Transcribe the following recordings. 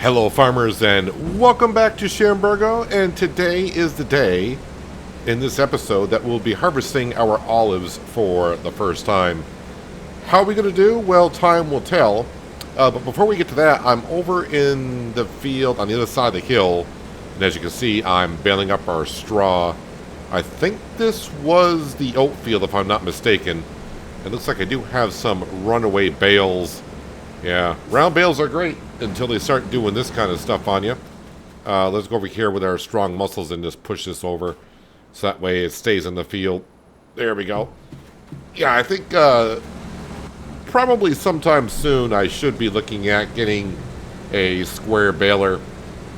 Hello farmers and welcome back to Chambergo, and today is the day in this episode that we'll be harvesting our olives for the first time. How are we going to do? Well, time will tell. But before we get to that, I'm over in the field on the other side of the hill, and as you can see, I'm baling up our straw. I think this was the oat field if I'm not mistaken. It looks like I do have some runaway bales. Yeah, round bales are great until they start doing this kind of stuff on you. Let's go over here with our strong muscles and just push this over so that way it stays in the field. There we go. Yeah, I think probably sometime soon I should be looking at getting a square baler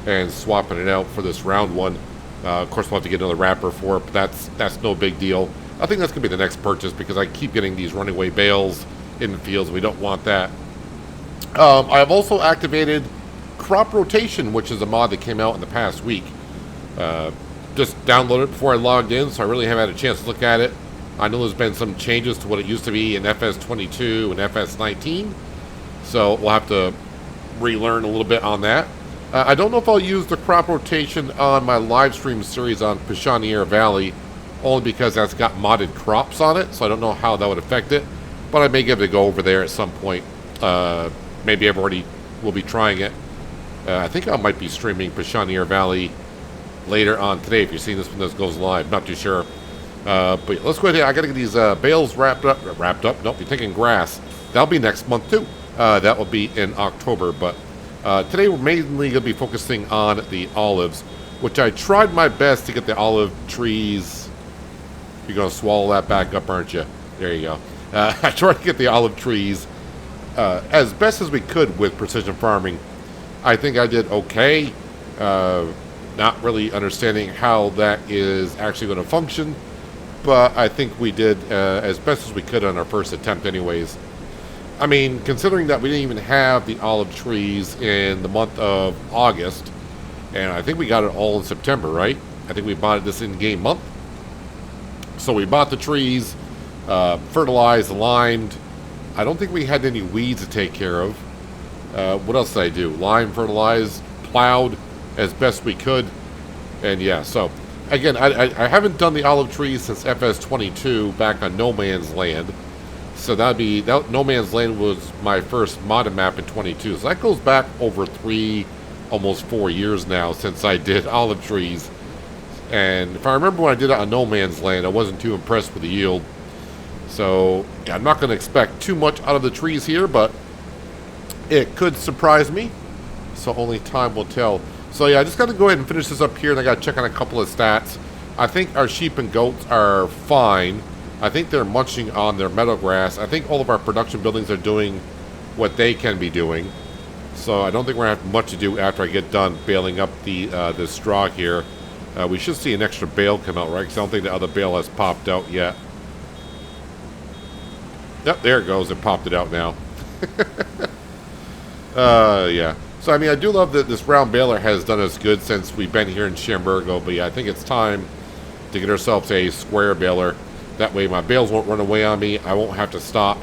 and swapping it out for this round one. Of course, we'll have to get another wrapper for it, but that's no big deal. I think that's going to be the next purchase because I keep getting these runaway bales in the fields. We don't want that. I've also activated crop rotation, which is a mod that came out in the past week. Just downloaded it before I logged in, so I really haven't had a chance to look at it. I know there's been some changes to what it used to be in FS22 and FS19, so we'll have to relearn a little bit on that. I don't know if I'll use the crop rotation on my live stream series on Peshawar Valley, only because that's got modded crops on it, so I don't know how that would affect it, but I may give it a go over there at some point. Maybe I've already will be trying it. I think I might be streaming Peshawar Valley later on today if you're seeing this when this goes live. Not too sure. But yeah, let's go ahead. I got to get these bales wrapped up. Nope, you're thinking grass. That'll be next month too. That will be in October. But today we're mainly going to be focusing on the olives, which I tried my best to get the olive trees. You're going to swallow that back up, aren't you? There you go. I tried to get the olive trees as best as we could with precision farming. I think I did okay. Not really understanding how that is actually going to function, but I think we did as best as we could on our first attempt anyways. I mean, considering that we didn't even have the olive trees in the month of August, and I think we got it all in September, right? I think we bought this in-game month. So we bought the trees, fertilized, limed. I don't think we had any weeds to take care of. What else did I do? Lime, fertilized, plowed as best we could. And yeah, so again, I haven't done the olive trees since FS22 back on No Man's Land. So No Man's Land was my first modded map in 22. So that goes back over 3, almost 4 years now since I did olive trees. And if I remember when I did it on No Man's Land, I wasn't too impressed with the yield. So yeah, I'm not going to expect too much out of the trees here, but it could surprise me. So only time will tell. So yeah, I just got to go ahead and finish this up here, and I got to check on a couple of stats. I think our sheep and goats are fine. I think they're munching on their meadow grass. I think all of our production buildings are doing what they can be doing. So I don't think we're going to have much to do after I get done baling up the straw here. We should see an extra bale come out, right? Because I don't think the other bale has popped out yet. Yep, there it goes. It popped it out now. Yeah. So, I mean, I do love that this round baler has done us good since we've been here in Chambergo. But, yeah, I think it's time to get ourselves a square baler. That way my bales won't run away on me. I won't have to stop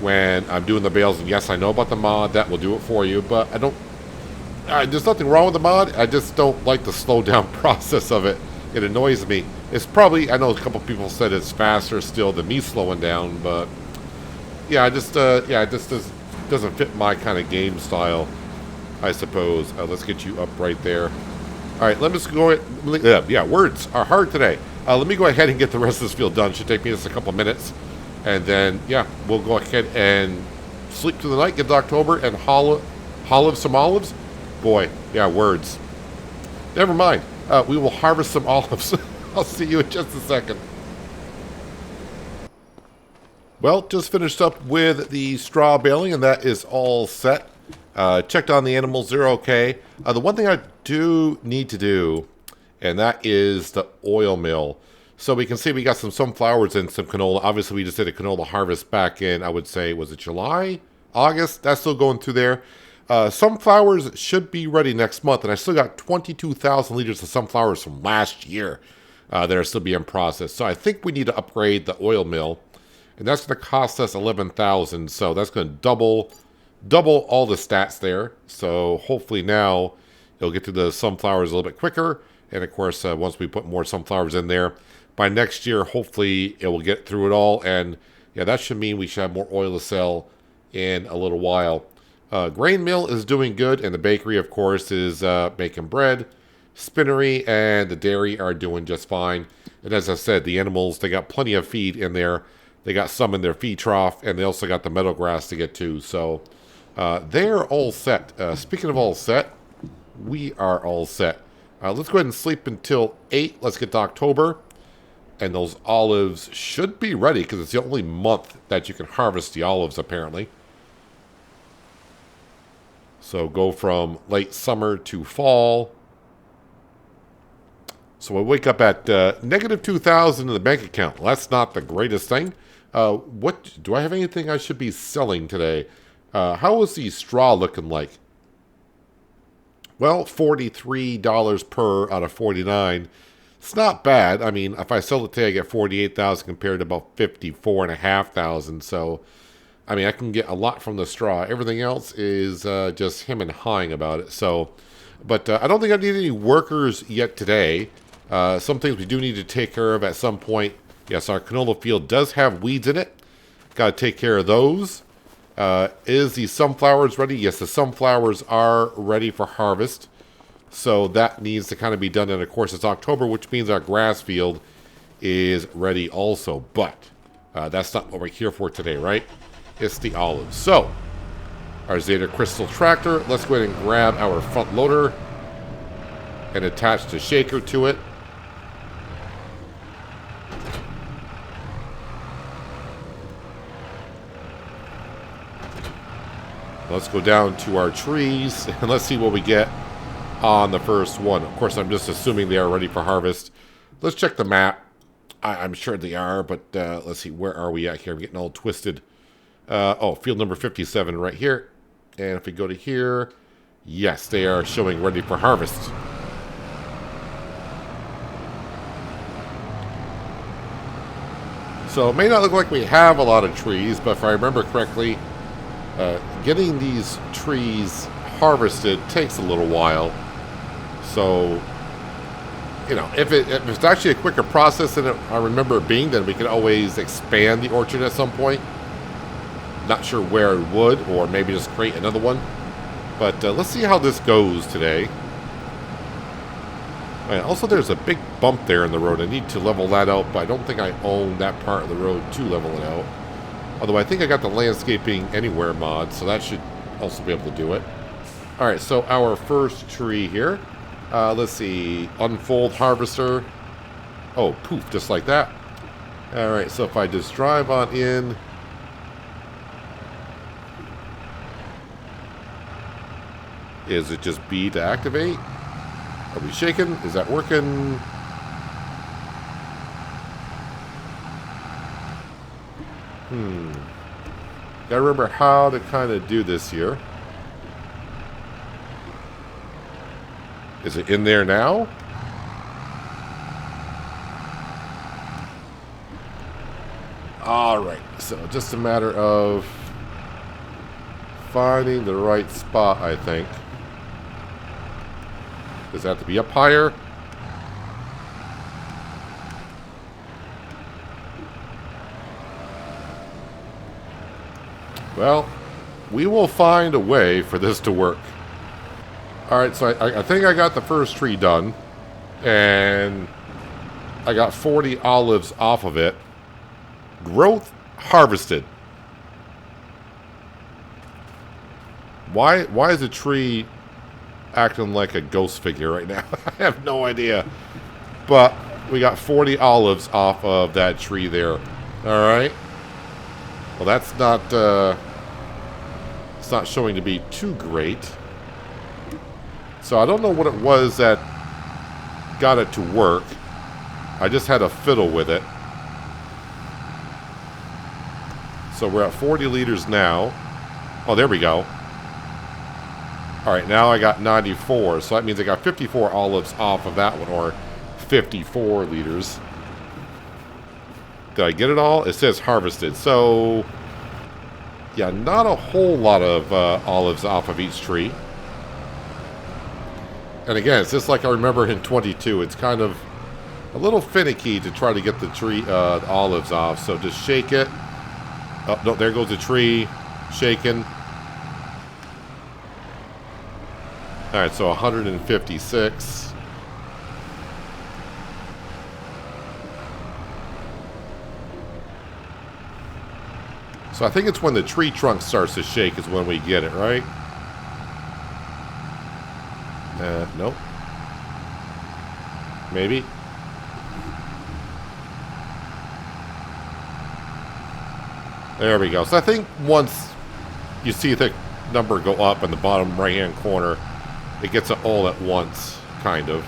when I'm doing the bales. And, yes, I know about the mod. That will do it for you. But I don't... there's nothing wrong with the mod. I just don't like the slow down process of it. It annoys me. It's probably, I know a couple people said it's faster still than me slowing down, but yeah, it just doesn't fit my kind of game style, I suppose. Let's get you up right there. All right, let me just go ahead. Yeah, words are hard today. Let me go ahead and get the rest of this field done. Should take me just a couple minutes, and then yeah, we'll go ahead and sleep through the night, get to October, and olive some olives. Boy, yeah, words. Never mind. We will harvest some olives. I'll see you in just a second. Well, just finished up with the straw baling, and that is all set. Checked on the animals, they're okay. The one thing I do need to do, and that is the oil mill. So we can see we got some sunflowers and some canola. Obviously, we just did a canola harvest back in, I would say, was it July? August? That's still going through there. Sunflowers should be ready next month, and I still got 22,000 liters of sunflowers from last year that are still being processed. So I think we need to upgrade the oil mill, and that's going to cost us 11,000. So that's going to double double all the stats there. So hopefully now it'll get to the sunflowers a little bit quicker. And of course, once we put more sunflowers in there, by next year, hopefully it will get through it all. And yeah, that should mean we should have more oil to sell in a little while. Grain mill is doing good, and the bakery, of course, is making bread. Spinnery and the dairy are doing just fine. And as I said, the animals, they got plenty of feed in there. They got some in their feed trough, and they also got the meadow grass to get to. So they're all set. Speaking of all set, we are all set. Let's go ahead and sleep until 8. Let's get to October. And those olives should be ready because it's the only month that you can harvest the olives, apparently. So go from late summer to fall. So we wake up at negative 2,000 in the bank account. Well, that's not the greatest thing. What do I have anything I should be selling today? How is the straw looking like? Well, $43 per out of 49. It's not bad. I mean, if I sell it today, I get 48,000 compared to about 54,500. So, I mean, I can get a lot from the straw. Everything else is just him and hawing about it. So, but I don't think I need any workers yet today. Some things we do need to take care of at some point. Yes, our canola field does have weeds in it. Got to take care of those. Is the sunflowers ready? Yes, the sunflowers are ready for harvest. So that needs to kind of be done. And of course, it's October, which means our grass field is ready also. But that's not what we're here for today, right? It's the olives. So, our Zeta Crystal tractor. Let's go ahead and grab our front loader and attach the shaker to it. Let's go down to our trees and let's see what we get on the first one. Of course, I'm just assuming they are ready for harvest. Let's check the map. I'm sure they are, but let's see. Where are we at here? I'm getting all twisted. Oh, field number 57 right here. And if we go to here, yes, they are showing ready for harvest. So it may not look like we have a lot of trees, but if I remember correctly, getting these trees harvested takes a little while. So, you know, if it's actually a quicker process than I remember it being, then we can always expand the orchard at some point. Not sure where it would, or maybe just create another one. But let's see how this goes today. Right, also, there's a big bump there in the road. I need to level that out, but I don't think I own that part of the road to level it out. Although I think I got the landscaping anywhere mod, so that should also be able to do it. Alright, so our first tree here. Let's see. Unfold harvester. Oh, poof, just like that. Alright, so if I just drive on in. Is it just B to activate? Are we shaking? Is that working? Gotta remember how to kind of do this here. Is it in there now? Alright, so just a matter of finding the right spot, I think. Does it have to be up higher? Well, we will find a way for this to work. Alright, so I think I got the first tree done. And I got 40 olives off of it. Growth harvested. Why is the tree acting like a ghost figure right now? I have no idea. But we got 40 olives off of that tree there. Alright. Well, that's not, it's not showing to be too great. So I don't know what it was that got it to work. I just had to fiddle with it. So we're at 40 liters now. Oh, there we go. Alright, now I got 94. So that means I got 54 olives off of that one, or 54 liters. Did I get it all? It says harvested. So Yeah, not a whole lot of olives off of each tree. And again, it's just like I remember in 22. It's kind of a little finicky to try to get the olives off. So just shake it. Oh, no, there goes the tree. Shaking. Alright, so 156. So I think it's when the tree trunk starts to shake is when we get it, right? Nope. Maybe. There we go. So I think once you see the number go up in the bottom right-hand corner, it gets it all at once, kind of.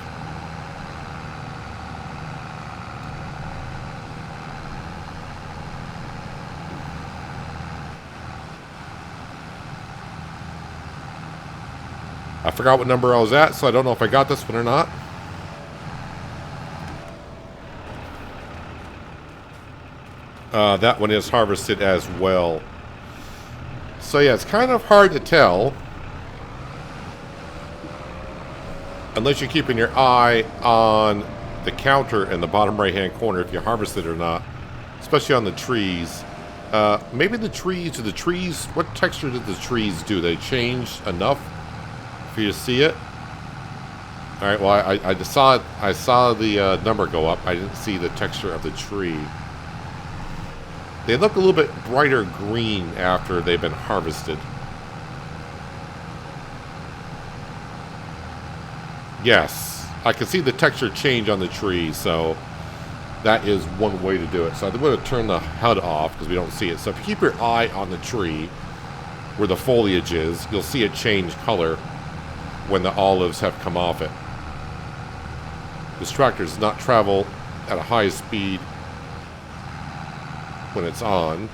I forgot what number I was at, so I don't know if I got this one or not. That one is harvested as well. So yeah, it's kind of hard to tell. Unless you're keeping your eye on the counter in the bottom right-hand corner if you harvest it or not. Especially on the trees. Maybe the trees, what texture did the trees do? They change enough for you to see it? Alright, well, I just saw it. I saw the number go up. I didn't see the texture of the tree. They look a little bit brighter green after they've been harvested. Yes, I can see the texture change on the tree, so that is one way to do it. So I'm going to turn the HUD off because we don't see it. So if you keep your eye on the tree where the foliage is, you'll see it change color when the olives have come off it. This tractor does not travel at a high speed when it's on.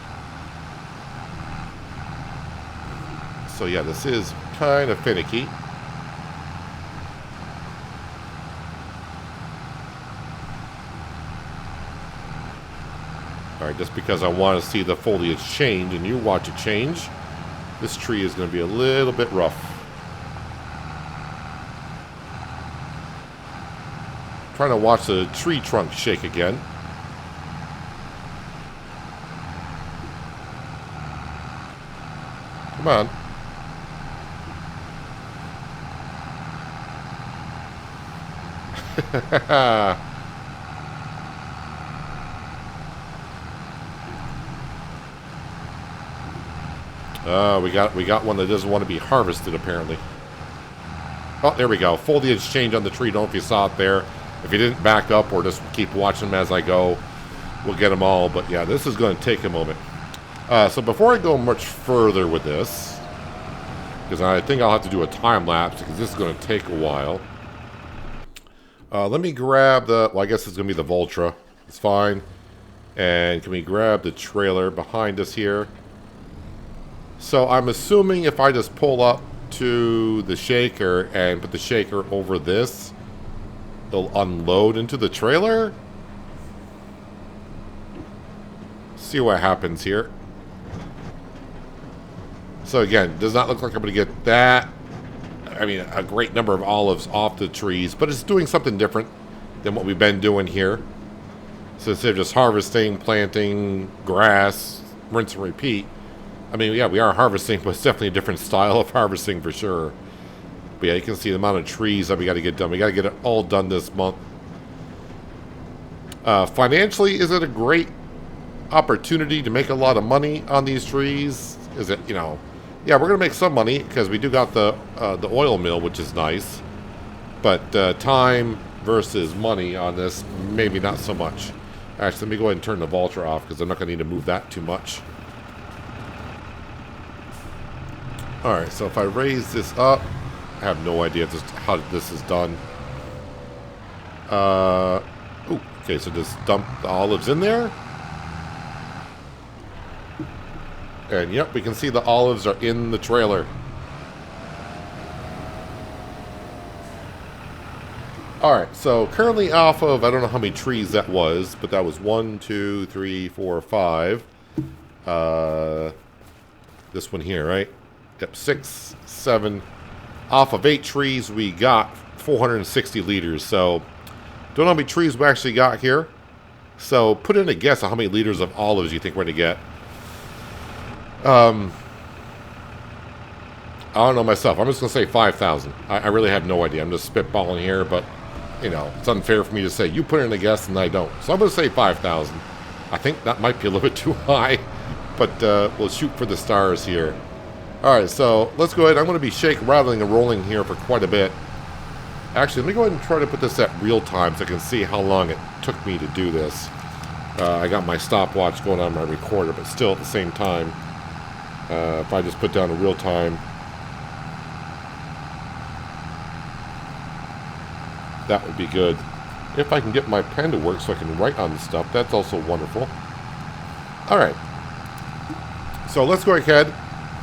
So yeah, this is kind of finicky. Alright, just because I want to see the foliage change and you watch it change, this tree is going to be a little bit rough. Trying to watch the tree trunk shake again. Come on. We got one that doesn't want to be harvested apparently. Oh, there we go. Foliage change on the tree. Don't know if you saw it there. If you didn't back up or just keep watching them as I go, we'll get them all. But yeah, this is going to take a moment. So before I go much further with this, because I think I'll have to do a time lapse because this is going to take a while. Let me grab the, well, I guess it's going to be the Voltra. It's fine. And can we grab the trailer behind us here? So I'm assuming if I just pull up to the shaker and put the shaker over this, it'll unload into the trailer? See what happens here. So again, does not look like I'm going to get that, I mean, a great number of olives off the trees, but it's doing something different than what we've been doing here. So instead of just harvesting, planting, grass, rinse and repeat, I mean, yeah, we are harvesting, but it's definitely a different style of harvesting for sure. But yeah, you can see the amount of trees that we got to get done. We got to get it all done this month. Financially, is it a great opportunity to make a lot of money on these trees? Is it, you know, yeah, we're going to make some money because we do got the oil mill, which is nice. But time versus money on this, maybe not so much. Actually, let me go ahead and turn the Voltra off because I'm not going to need to move that too much. Alright, so if I raise this up, I have no idea just how this is done. Okay, so just dump the olives in there. And yep, we can see the olives are in the trailer. Alright, so currently off of, I don't know how many trees that was, but that was 1, 2, 3, 4, 5. This one here, right? Yep, 6, 7. Off of 8 trees, we got 460 liters. So, don't know how many trees we actually got here. So, put in a guess on how many liters of olives you think we're going to get. I don't know myself. I'm just going to say 5,000. I really have no idea. I'm just spitballing here, but, you know, it's unfair for me to say you put in a guess and I don't. So I'm going to say 5,000. I think that might be a little bit too high, but we'll shoot for the stars here. All right, so let's go ahead. I'm going to be rattling and rolling here for quite a bit. Actually, let me go ahead and try to put this at real time so I can see how long it took me to do this. I got my stopwatch going on my recorder, but still at the same time, if I just put down a real time, that would be good. If I can get my pen to work so I can write on stuff, that's also wonderful. All right. So let's go ahead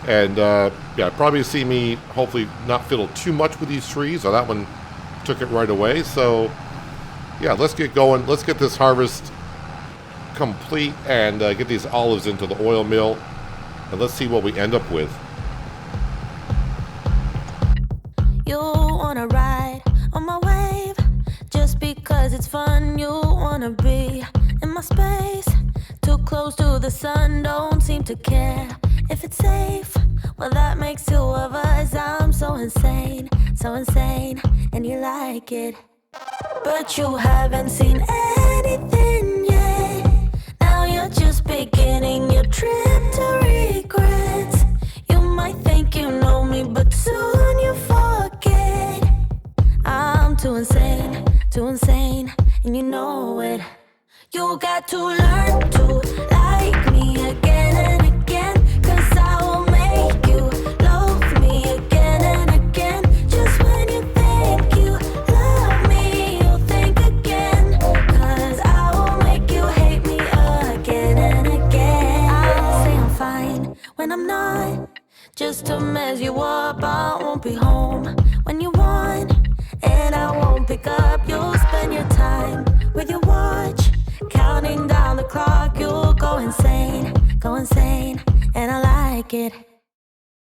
and, yeah, probably see me hopefully not fiddle too much with these trees. Oh, that one took it right away. So, yeah, let's get going. Let's get this harvest complete and get these olives into the oil mill. And let's see what we end up with. You wanna ride on my wave just because it's fun. You wanna be in my space, too close to the sun, don't seem to care if it's safe. Well, that makes two of us. I'm so insane, and you like it, but you haven't seen anything yet. Now you're just beginning your trip to regrets. You might think you know me, but soon you forget. I'm too insane, and you know it. You got to learn to like me again and again, 'cause I will make you love me again and again. Just when you think you love me, you'll think again, 'cause I will make you hate me again and again. I'll say I'm fine when I'm not, just to mess you up. I won't be home when you want, and I won't pick up. You'll spend your time with your watch, counting down the clock. You'll go insane, and I like it,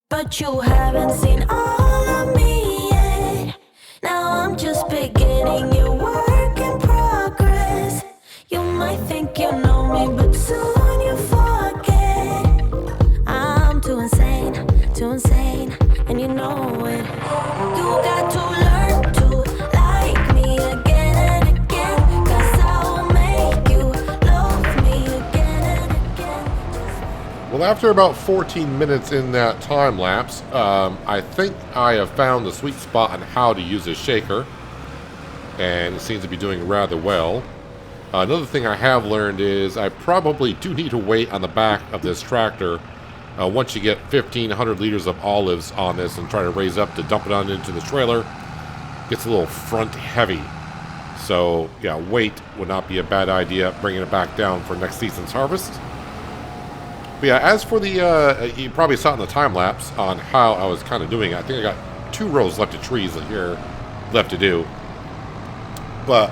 but you haven't seen all of me yet. Now I'm just beginning, your work in progress. You might think you know me, but soon you forget. I'm too insane, and you know it. You got to learn to like me again and again, 'cause I'll make you love me again and again. Well, after about 14 minutes in that time lapse, I think I have found the sweet spot on how to use a shaker, and it seems to be doing rather well. Another thing I have learned is I probably do need to wait on the back of this tractor once you get 1,500 liters of olives on this and try to raise up to dump it on into the trailer. Gets a little front heavy. So, yeah, weight would not be a bad idea, bringing it back down for next season's harvest. But yeah, as for the, you probably saw it in the time lapse on how I was kind of doing it. I think I got 2 rows left of trees here left to do. But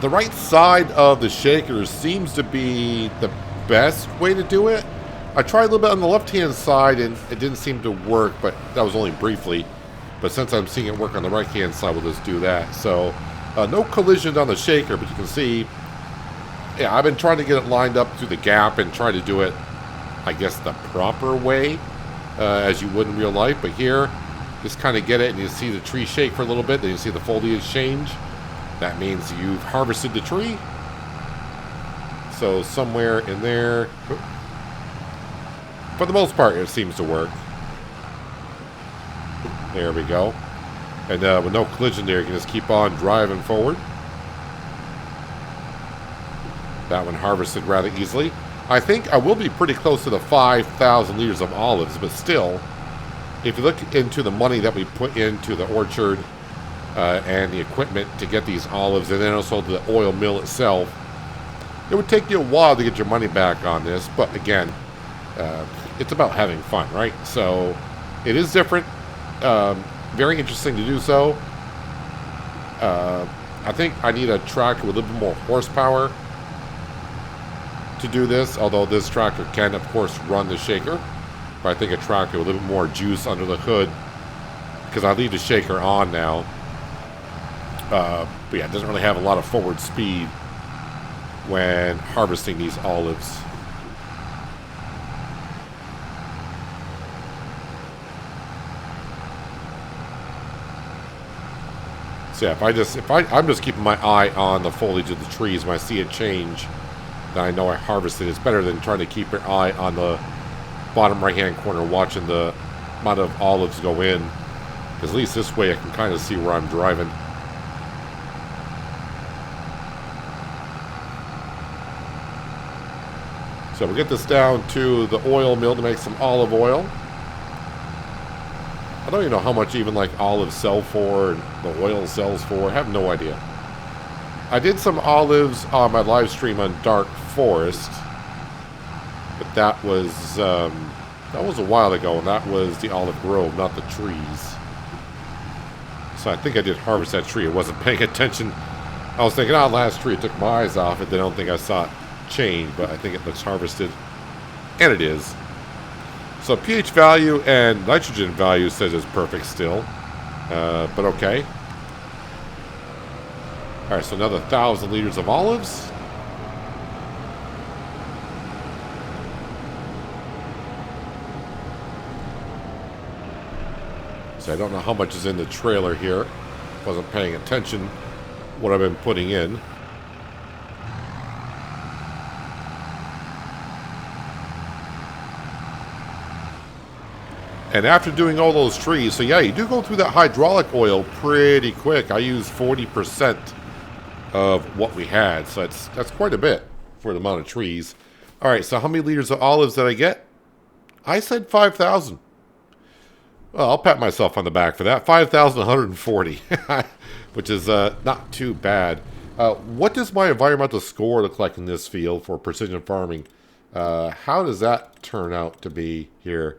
the right side of the shaker seems to be the best way to do it. I tried a little bit on the left-hand side, and it didn't seem to work, but that was only briefly. But since I'm seeing it work on the right-hand side, we'll just do that. So, no collisions on the shaker, but you can see, yeah, I've been trying to get it lined up through the gap and try to do it, I guess, the proper way, as you would in real life. But here, just kind of get it, and you see the tree shake for a little bit, then you see the foliage change. That means you've harvested the tree. So, somewhere in there... For the most part, it seems to work. There we go. And with no collision there, you can just keep on driving forward. That one harvested rather easily. I think I will be pretty close to the 5,000 liters of olives, but still, if you look into the money that we put into the orchard and the equipment to get these olives, and then also the oil mill itself, it would take you a while to get your money back on this. But again, it's about having fun, right? So it is different. Very interesting to do so. I think I need a tractor with a little bit more horsepower to do this, although this tractor can, of course, run the shaker. But I think a tractor with a little bit more juice under the hood, because I leave the shaker on now. But yeah, it doesn't really have a lot of forward speed when harvesting these olives. So yeah, I'm just keeping my eye on the foliage of the trees. When I see it change, then I know I harvested. It's better than trying to keep your eye on the bottom right-hand corner, watching the amount of olives go in. Because at least this way I can kind of see where I'm driving. So we'll get this down to the oil mill to make some olive oil. I don't even know how much even like olives sell for and the oil sells for. I have no idea. I did some olives on my live stream on Dark Forest, but that was a while ago, and that was the olive grove, not the trees. So I think I did harvest that tree. I wasn't paying attention. I was thinking, last tree, I took my eyes off it. I don't think I saw it change, but I think it looks harvested, and it is. So pH value and nitrogen value says it's perfect still, but okay. All right, so another 1,000 liters of olives. So I don't know how much is in the trailer here. Wasn't paying attention what I've been putting in. And after doing all those trees, so yeah, you do go through that hydraulic oil pretty quick. I used 40% of what we had, so that's quite a bit for the amount of trees. All right, so how many liters of olives did I get? I said 5,000. Well, I'll pat myself on the back for that. 5,140, which is not too bad. What does my environmental score look like in this field for precision farming? How does that turn out to be here?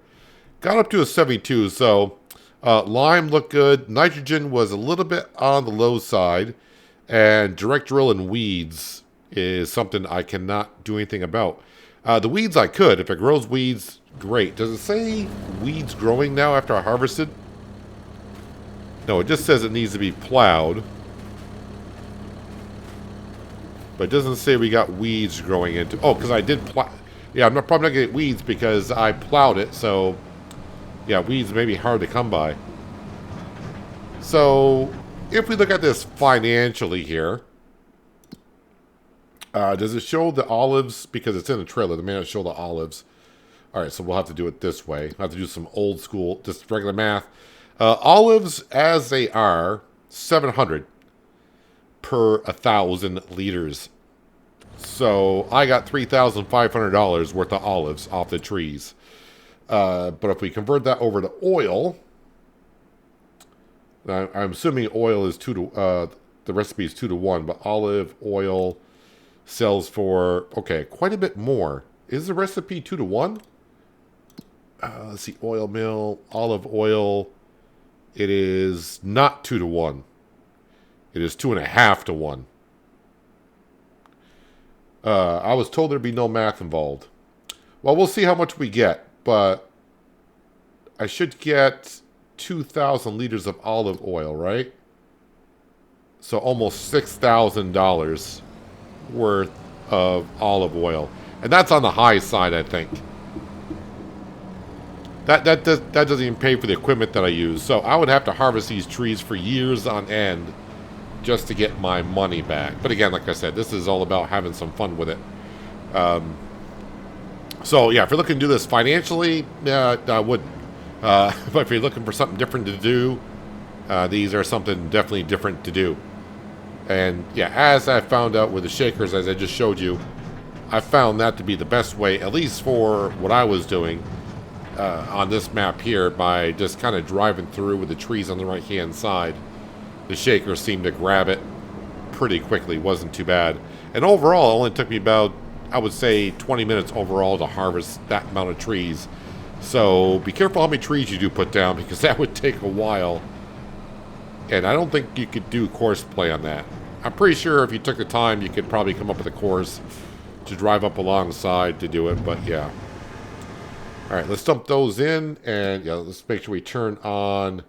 Got up to a 72, so lime looked good. Nitrogen was a little bit on the low side. And direct drill and weeds is something I cannot do anything about. The weeds I could. If it grows weeds, great. Does it say weeds growing now after I harvested? No, it just says it needs to be plowed. But it doesn't say we got weeds growing into... Oh, because I did plow... Yeah, I'm probably not going to get weeds because I plowed it, so... Yeah, weeds may be hard to come by. So, if we look at this financially here, does it show the olives? Because it's in a trailer, the may not show the olives. All right, so we'll have to do it this way. We'll have to do some old school, just regular math. Olives, as they are, 700 per 1,000 liters. So, I got $3,500 worth of olives off the trees. But if we convert that over to oil, I'm assuming oil is the recipe is 2 to 1, but olive oil sells for, okay, quite a bit more. Is the recipe 2 to 1? Let's see, oil mill, olive oil. It is not 2 to 1. It is 2.5 to 1. I was told there'd be no math involved. Well, we'll see how much we get. But I should get 2,000 liters of olive oil, right? So almost $6,000 worth of olive oil. And that's on the high side, I think. That doesn't even pay for the equipment that I use. So I would have to harvest these trees for years on end just to get my money back. But again, like I said, this is all about having some fun with it. So, yeah, if you're looking to do this financially, I wouldn't. But if you're looking for something different to do, these are something definitely different to do. And, yeah, as I found out with the shakers, as I just showed you, I found that to be the best way, at least for what I was doing on this map here, by just kind of driving through with the trees on the right-hand side. The shaker seemed to grab it pretty quickly. Wasn't too bad. And overall, it only took me about, I would say, 20 minutes overall to harvest that amount of trees. So be careful how many trees you do put down, because that would take a while. And I don't think you could do course play on that. I'm pretty sure if you took the time, you could probably come up with a course to drive up alongside to do it, but yeah. All right, let's dump those in, and yeah, let's make sure we turn on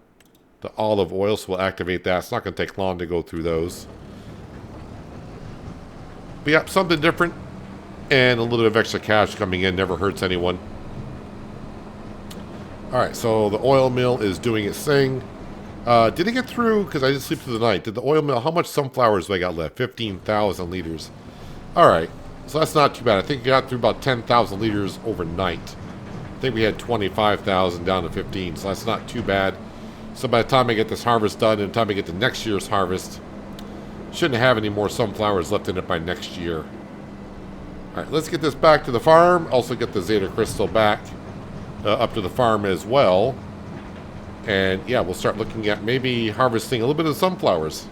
the olive oil, so we'll activate that. It's not going to take long to go through those. But yeah, something different, and a little bit of extra cash coming in never hurts anyone. All right, so the oil mill is doing its thing. Did it get through? Because I didn't sleep through the night. Did the oil mill, how much sunflowers do I got left? 15,000 liters. All right, so that's not too bad. I think it got through about 10,000 liters overnight. I think we had 25,000 down to 15, so that's not too bad. So by the time I get this harvest done, and the time I get to next year's harvest, shouldn't have any more sunflowers left in it by next year. All right, let's get this back to the farm. Also get the Zeta Crystal back up to the farm as well. And yeah, we'll start looking at maybe harvesting a little bit of sunflowers.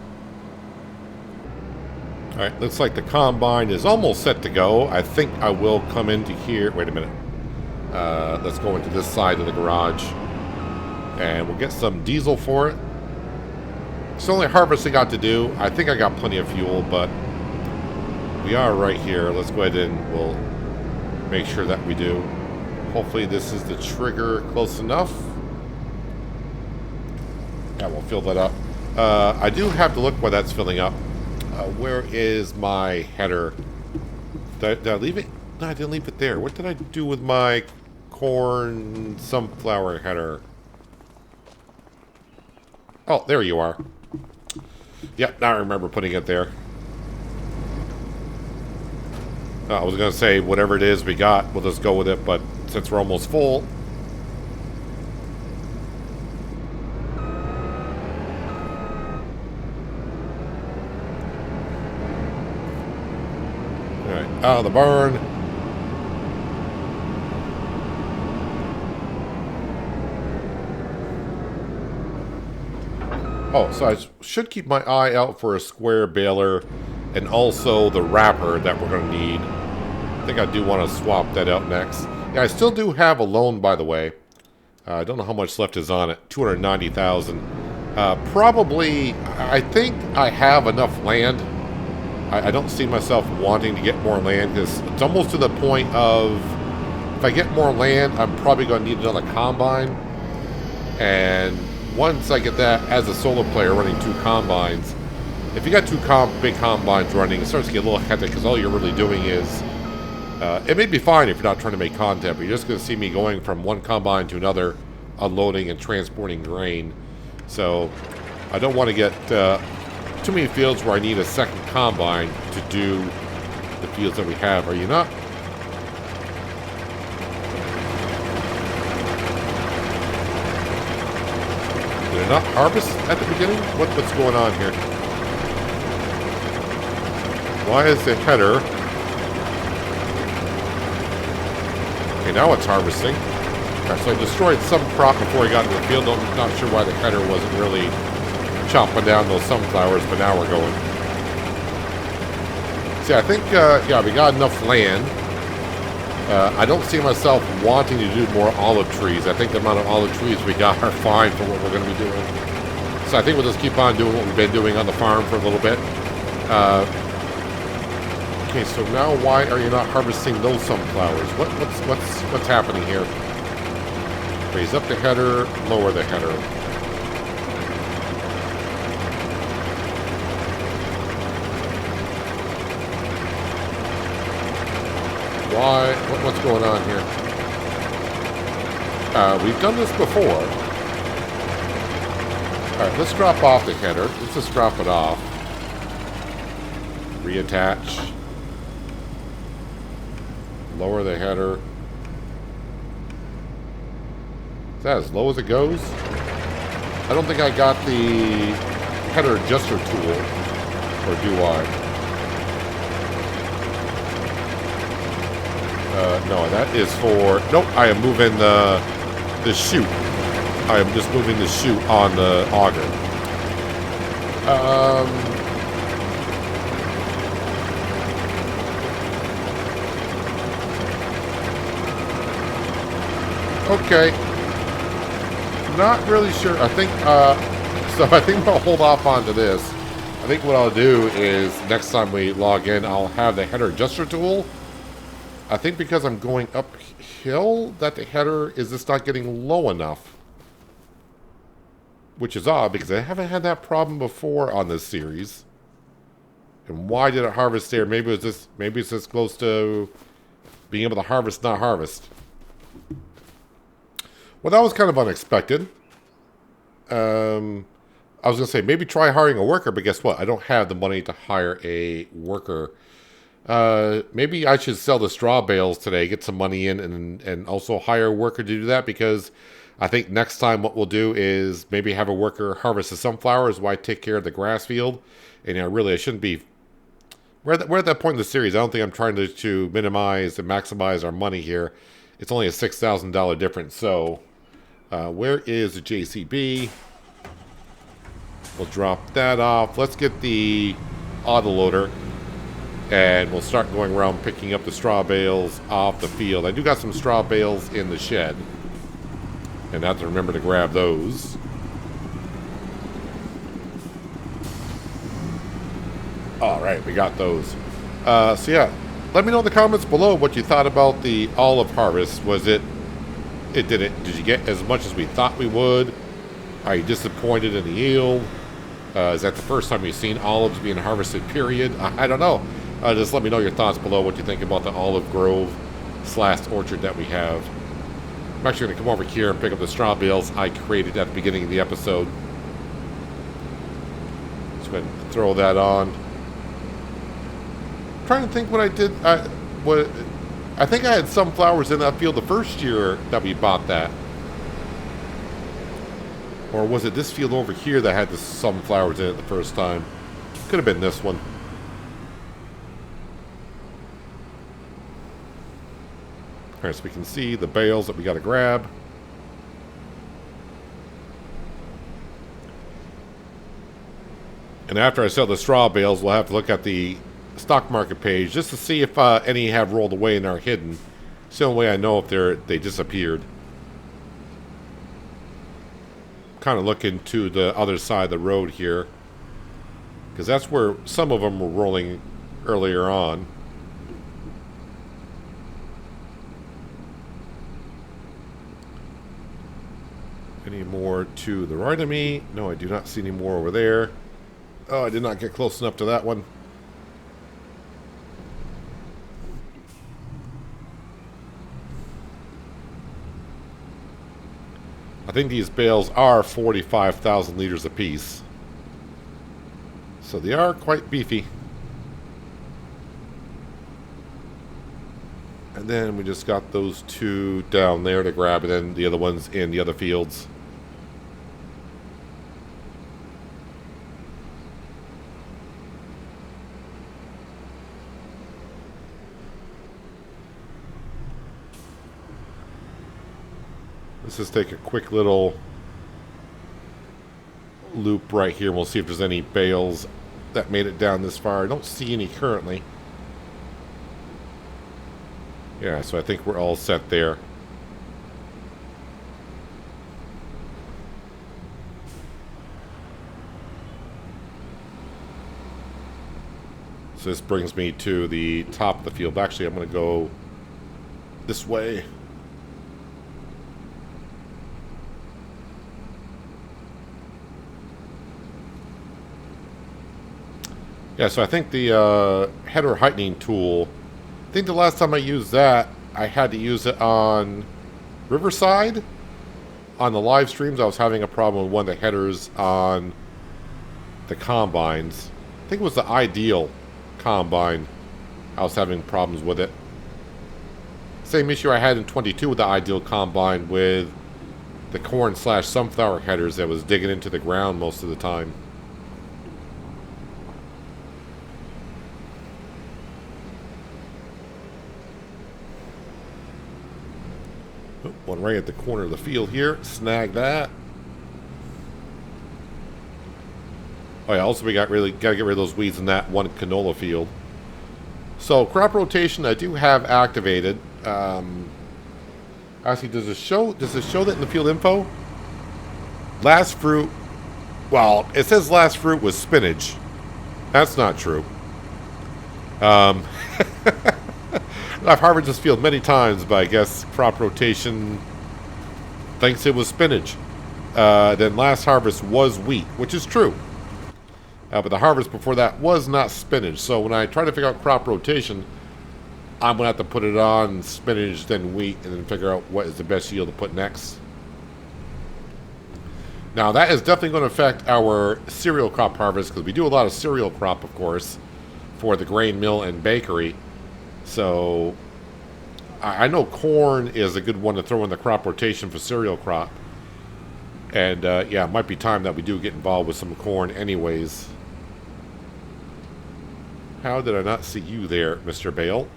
All right, looks like the combine is almost set to go. I think I will come into here. Wait a minute. Let's go into this side of the garage. And we'll get some diesel for it. It's the only harvest I got to do. I think I got plenty of fuel, but we are right here. Let's go ahead and we'll make sure that we do. Hopefully this is the trigger close enough. Yeah, we'll fill that up. I do have to look while that's filling up. Where is my header? Did I leave it? No, I didn't leave it there. What did I do with my corn sunflower header? Oh, there you are. Yep, now I remember putting it there. I was going to say, whatever it is we got, we'll just go with it, but since we're almost full... Alright, out of the barn. Oh, so I should keep my eye out for a square baler and also the wrapper that we're going to need. I think I do want to swap that out next. Yeah, I still do have a loan, by the way. I don't know how much left is on it. 290,000. Probably, I think I have enough land. I don't see myself wanting to get more land because it's almost to the point of if I get more land, I'm probably going to need another combine. And once I get that as a solo player running 2 combines, if you got 2 big combines running, it starts to get a little hectic because all you're really doing is, it may be fine if you're not trying to make content, but you're just going to see me going from one combine to another, unloading and transporting grain. So I don't want to get too many fields where I need a second combine to do the fields that we have. Are you not? Did I not harvest at the beginning? What's going on here? Why is the header... Okay, now it's harvesting. Alright, so I destroyed some crop before I got into the field. I'm not sure why the header wasn't really chopping down those sunflowers, but now we're going. See, I think, yeah, we got enough land. I don't see myself wanting to do more olive trees. I think the amount of olive trees we got are fine for what we're going to be doing. So I think we'll just keep on doing what we've been doing on the farm for a little bit. Okay, so now why are you not harvesting those sunflowers? What's happening here? Raise up the header, lower the header. Why? What's going on here? We've done this before. Alright, let's drop off the header. Let's just drop it off. Reattach. Lower the header. Is that as low as it goes? I don't think I got the header adjuster tool. Or do I? No, that is for... Nope, I am moving the chute. I am just moving the chute on the auger. Okay. Not really sure. I think, so I think I'll hold off onto this. I think what I'll do is next time we log in, I'll have the header adjuster tool. I think because I'm going up hill that the header is just not getting low enough. Which is odd, because I haven't had that problem before on this series. And why did it harvest there? Maybe it's just close to being able to harvest, not harvest. Well, that was kind of unexpected. I was going to say, maybe try hiring a worker, but guess what? I don't have the money to hire a worker. Maybe I should sell the straw bales today, get some money in, and also hire a worker to do that, because I think next time what we'll do is maybe have a worker harvest the sunflowers while I take care of the grass field. And really, I shouldn't be... We're at that point in the series. I don't think I'm trying to minimize and maximize our money here. It's only a $6,000 difference. So, where is the JCB? We'll drop that off. Let's get the autoloader. And we'll start going around picking up the straw bales off the field. I do got some straw bales in the shed. And I have to remember to grab those. Alright, we got those. So yeah, let me know in the comments below what you thought about the olive harvest. Did you get as much as we thought we would? Are you disappointed in the yield? Is that the first time you've seen olives being harvested, period? I don't know. Just let me know your thoughts below, what you think about the olive grove / orchard that we have. I'm actually going to come over here and pick up the straw bales I created at the beginning of the episode. Just go ahead and throw that on. I'm trying to think what I did. I think I had sunflowers in that field the first year that we bought that. Or was it this field over here that had the sunflowers in it the first time? Could have been this one. Alright, so we can see the bales that we got to grab. And after I sell the straw bales, we'll have to look at the stock market page just to see if any have rolled away and are hidden. It's the only way I know if they disappeared. Kind of looking to the other side of the road here, because that's where some of them were rolling earlier on. Any more to the right of me? No, I do not see any more over there. Oh, I did not get close enough to that one. I think these bales are 45,000 liters apiece. So they are quite beefy. And then we just got those two down there to grab, and then the other ones in the other fields. Let's just take a quick little loop right here, and we'll see if there's any bales that made it down this far. I don't see any currently. Yeah, so I think we're all set there. So this brings me to the top of the field. Actually, I'm going to go this way. Yeah, so I think the header heightening tool, I think the last time I used that, I had to use it on Riverside. On the live streams, I was having a problem with one of the headers on the combines. I think it was the Ideal combine. I was having problems with it. Same issue I had in 22 with the Ideal combine with the corn / sunflower headers that was digging into the ground most of the time. One right at the corner of the field here. Snag that. Oh yeah, also we gotta get rid of those weeds in that one canola field. So crop rotation I do have activated. Actually, does it show that in the field info? Last fruit. Well, it says last fruit was spinach. That's not true. I've harvested this field many times, but I guess crop rotation thinks it was spinach. Then last harvest was wheat, which is true. But the harvest before that was not spinach. So when I try to figure out crop rotation, I'm going to have to put it on spinach, then wheat, and then figure out what is the best yield to put next. Now, that is definitely going to affect our cereal crop harvest, because we do a lot of cereal crop, of course, for the grain mill and bakery. So I know corn is a good one to throw in the crop rotation for cereal crop. And, yeah, it might be time that we do get involved with some corn anyways. How did I not see you there, Mr. Bale?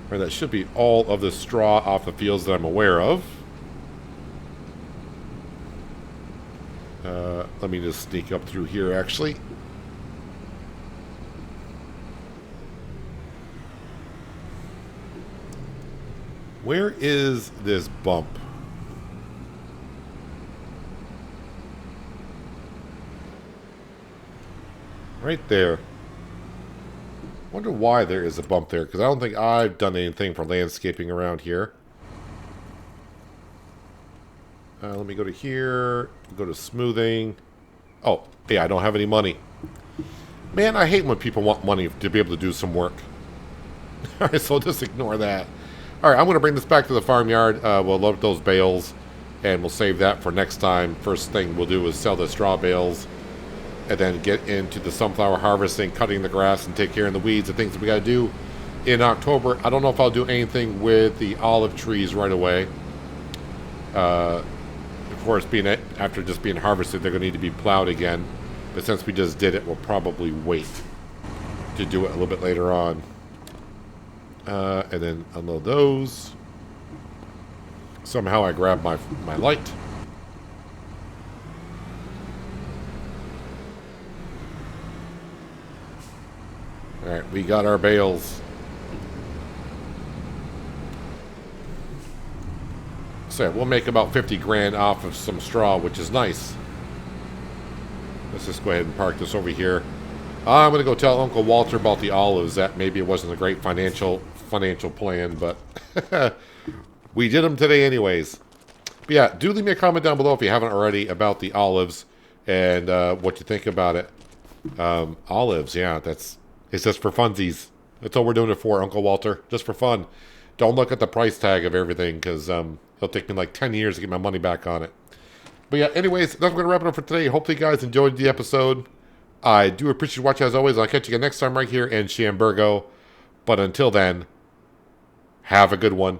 Or that should be all of the straw off the fields that I'm aware of. Let me just sneak up through here, actually. Where is this bump? Right there. Wonder why there is a bump there, because I don't think I've done anything for landscaping around here. Let me go to here, go to smoothing. Oh, yeah, I don't have any money. Man, I hate when people want money to be able to do some work. Alright, so just ignore that. Alright, I'm going to bring this back to the farmyard. We'll load up those bales, and we'll save that for next time. First thing we'll do is sell the straw bales, and then get into the sunflower harvesting, cutting the grass, and take care of the weeds and things that we got to do in October. I don't know if I'll do anything with the olive trees right away. Of course, after just being harvested, they're going to need to be plowed again. But since we just did it, we'll probably wait to do it a little bit later on. And then unload those. Somehow I grabbed my light. Alright, we got our bales. So we'll make about 50 grand off of some straw, which is nice. Let's just go ahead and park this over here. I'm going to go tell Uncle Walter about the olives. That maybe it wasn't a great financial plan, but we did them today anyways. But yeah, do leave me a comment down below if you haven't already about the olives and what you think about it. Olives, yeah, it's just for funsies. That's all we're doing it for, Uncle Walter. Just for fun. Don't look at the price tag of everything, because it'll take me like 10 years to get my money back on it. But yeah, anyways, that's going to wrap it up for today. Hopefully you guys enjoyed the episode. I do appreciate you watching as always. I'll catch you again next time right here in Chambergo. But until then, have a good one.